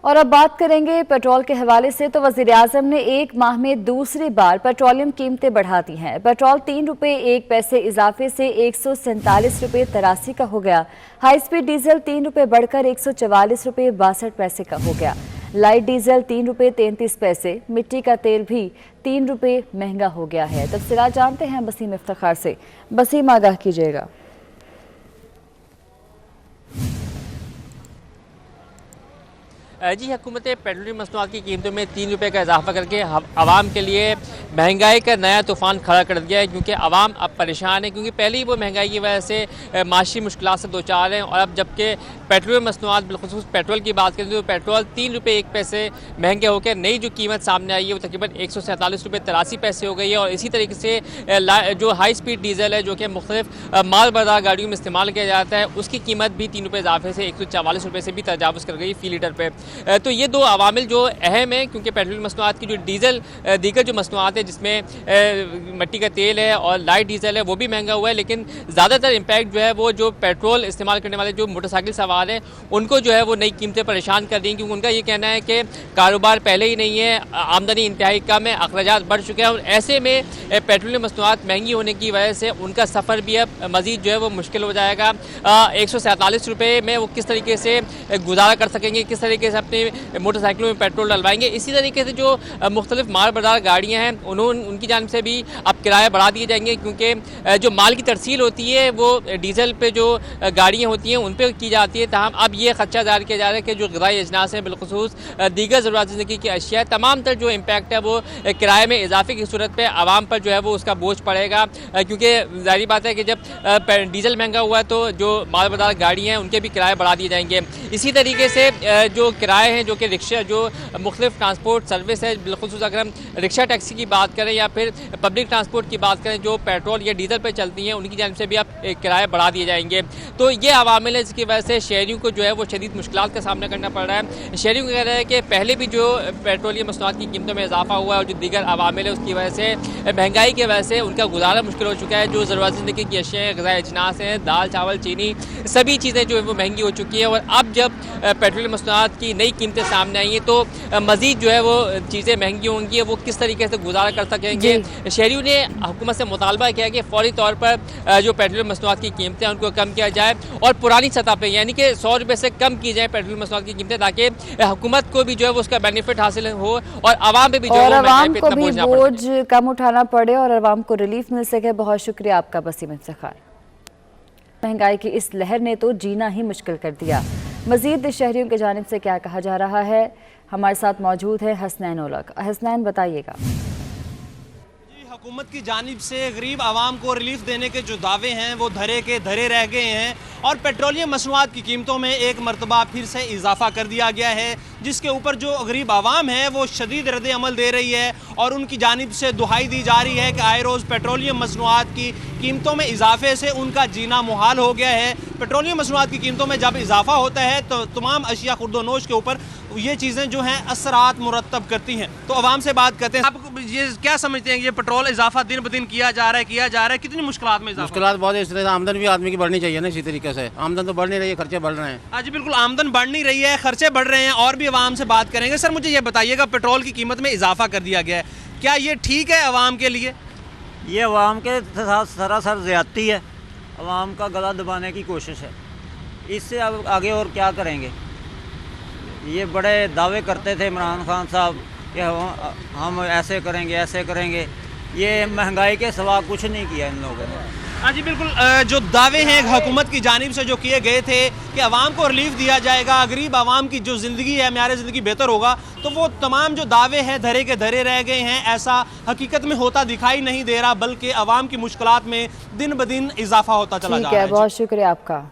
और अब बात करेंगे पेट्रोल के हवाले से। तो वज़ीर-ए-आज़म ने एक माह में दूसरी बार पेट्रोलियम कीमतें बढ़ा दी हैं। पेट्रोल 3 रुपये 1 पैसे इजाफे से 147 रुपये 83 का हो गया। हाई स्पीड डीजल 3 रुपये बढ़कर 144 रुपये 62 पैसे का हो गया। लाइट डीजल 3 रुपये 33 पैसे। मिट्टी का तेल भी 3 रुपये महंगा हो गया है। तफसीलात जानते हैं बसीम इफ्तिखार से। बसीम, आगाह कीजिएगा। जी, हुकूमत पेट्रोलियम मसनूआत की कीमतों में 3 रुपये का इजाफा करके आवाम के लिए महंगाई का नया तूफ़ान खड़ा कर दिया है, क्योंकि आवाम अब परेशान है, क्योंकि पहले ही वो महंगाई की वजह से माशी मुश्किलात से दो चार हैं। और अब जबकि पेट्रोलियम मसनूआत बिलखुसूस पेट्रोल की बात करें तो पेट्रोल 3 रुपये 1 पैसे महंगे होकर नई जो कीमत सामने आई है वो तकरीबन 147 रुपये 83 पैसे हो गई है। और इसी तरीके से जो हाई स्पीड डीजल है, जो कि मुख्तलिफ माल बरदार गाड़ियों में इस्तेमाल किया जाता है, उसकी कीमत भी 3 रुपये इजाफे से 144 रुपये से भी तजावुज़ कर गई फ़ी लीटर पर। तो ये दो अवामिल जो अहम है, क्योंकि पेट्रोलियम मसनूआत की जो डीजल दीगर जो मसनूआत है जिसमें मिट्टी का तेल है और लाइट डीजल है वो भी महंगा हुआ है, लेकिन ज़्यादातर इम्पैक्ट जो है वो जो पेट्रोल इस्तेमाल करने वाले जो मोटरसाइकिल सवार हैं उनको जो है वो नई कीमतें परेशान कर दी, क्योंकि उनका ये कहना है कि कारोबार पहले ही नहीं है, आमदनी इंतहाई कम है, अखराजात बढ़ चुके हैं। और ऐसे में पेट्रोलियम मसनूआत महंगी होने की वजह से उनका सफ़र भी अब मज़ीद जो है वो मुश्किल हो जाएगा। 147 रुपये में वो किस तरीके से गुजारा कर सकेंगे, किस तरीके से अपने मोटरसाइकिलों में पेट्रोल डलवाएंगे। इसी तरीके से जो मुख्तलिफ माल बरदार गाड़ियाँ हैं उनकी जानिब से भी अब किराया बढ़ा दिए जाएंगे, क्योंकि जो माल की तरसील होती है वो डीजल पे जो गाड़ियाँ होती हैं उन पर की जाती है। तमाम अब ये खदशा जाहिर किया जा रहा है कि जो ग़िज़ाई अजनास हैं बिलखुसूस दीगर ज़रूरत ज़िंदगी की अशिया तमाम तर जो इम्पैक्ट है वो किराए में इजाफे की सूरत पर आवाम पर जो है वो उसका बोझ पड़ेगा, क्योंकि ज़ाहिर बात है कि जब डीजल महंगा हुआ तो जो माल बरदार गाड़ियाँ हैं उनके भी किराए बढ़ा दिए जाएंगे। इसी तरीके से जो किराए हैं, जो कि रिक्शा जो मुख्तलिफ ट्रांसपोर्ट सर्विस है, बिलखुसूस अगर हम रिक्शा टैक्सी की बात करें या फिर पब्लिक ट्रांसपोर्ट की बात करें जो पेट्रोल या डीजल पर चलती हैं, उनकी जानिब से भी अब किराए बढ़ा दिए जाएंगे। तो ये अवामिल है जिसकी वजह से शहरियों को जो है वो शदीद मुश्किलात का सामना करना पड़ रहा है। शहरियों को कह रहा है कि पहले भी जो पेट्रोलियम मसनूआत की कीमतों में इजाफा हुआ है और जो दीगर अवामिल है उसकी वजह से महंगाई की वजह से उनका गुजारा मुश्किल हो चुका है। जो ज़रूरत ज़िंदगी की अशिया ग़िज़ाई अजनास हैं, दाल चावल चीनी सभी चीज़ें जो है वो महंगी हो चुकी है। और अब जब पेट्रोलियम मसनूआत की नई कीमतें सामने आई हैं तो मज़ीद जो है वो चीज़ें महंगी होंगी, वो किस तरीके से गुजारा कर सकेंगे। शहरियों ने हुकूमत से मुतालबा किया कि फौरी तौर पर जो पेट्रोलियम मसनूआत की कीमतें हैं उनको कम किया जाए और पुरानी सतह पे यानी कि 100 रुपये से कम की जाए पेट्रोलियम मसनूआत की कीमतें, ताकि हुकूमत को भी जो है वो उसका बेनिफिट हासिल हो और आवाम पे भी जो है आवाम को भी बोझ कम उठाना पड़े और आवाम को रिलीफ मिल सके। बहुत शुक्रिया आपका बसीम इफ्तिखार। महंगाई की इस लहर ने तो जीना ही मुश्किल कर दिया। मज़ीद शहरियों की जानिब से क्या कहा जा रहा है, हमारे साथ मौजूद है हसनैन ओलक। हसनैन, बताइएगा। हुकूमत की जानिब से गरीब आवाम को रिलीफ देने के जो दावे हैं वो धरे के धरे रह गए हैं और पेट्रोलियम मसनूआत की कीमतों में एक मरतबा फिर से इजाफा कर दिया गया है, जिसके ऊपर जो गरीब आवाम है वो शदीद रद्द अमल दे रही है और उनकी जानिब से दुहाई दी जा रही है कि आए रोज़ पेट्रोलियम मसनूआत की कीमतों में इजाफे से उनका जीना मुहाल हो गया है। पेट्रोलियम मसनूआत की कीमतों में जब इजाफा होता है तो तमाम अशिया खुर्दोनोश के ऊपर ये चीज़ें जो हैं असरात मुरतब करती हैं। तो आवाम से बात करते हैं, आप ये क्या समझते हैं, ये पेट्रोल इजाफा दिन ब दिन किया जा रहा है, कितनी मुश्किलात में इजाफा? मुश्किलात बहुत है, इस तरह से आमदन भी आदमी की बढ़नी चाहिए ना। इसी तरीके से आमदन तो बढ़ नहीं रही है, खर्चे बढ़ रहे हैं। हाँ जी बिल्कुल, आमदन बढ़ नहीं रही है, खर्चे बढ़ रहे हैं। और भी आवाम से बात करेंगे। सर मुझे ये बताइएगा, पेट्रोल की कीमत में इजाफा कर दिया गया है, क्या ये ठीक है आवाम के लिए? ये अवाम के साथ सरासर ज़्यादती है, अवाम का गला दबाने की कोशिश है। इससे अब आगे और क्या करेंगे? ये बड़े दावे करते थे इमरान खान साहब कि हम ऐसे करेंगे। ये महंगाई के सिवा कुछ नहीं किया इन लोगों ने। हाँ जी बिल्कुल, जो दावे हैं हुकूमत की जानिब से जो किए गए थे कि आवाम को रिलीफ दिया जाएगा, गरीब आवाम की जो ज़िंदगी है, म्यार ज़िंदगी बेहतर होगा, तो वो तमाम जो दावे हैं धरे के धरे रह गए हैं। ऐसा हकीकत में होता दिखाई नहीं दे रहा, बल्कि आवाम की मुश्किलात में दिन ब दिन इजाफा होता चला जा रहा है। बहुत शुक्रिया आपका।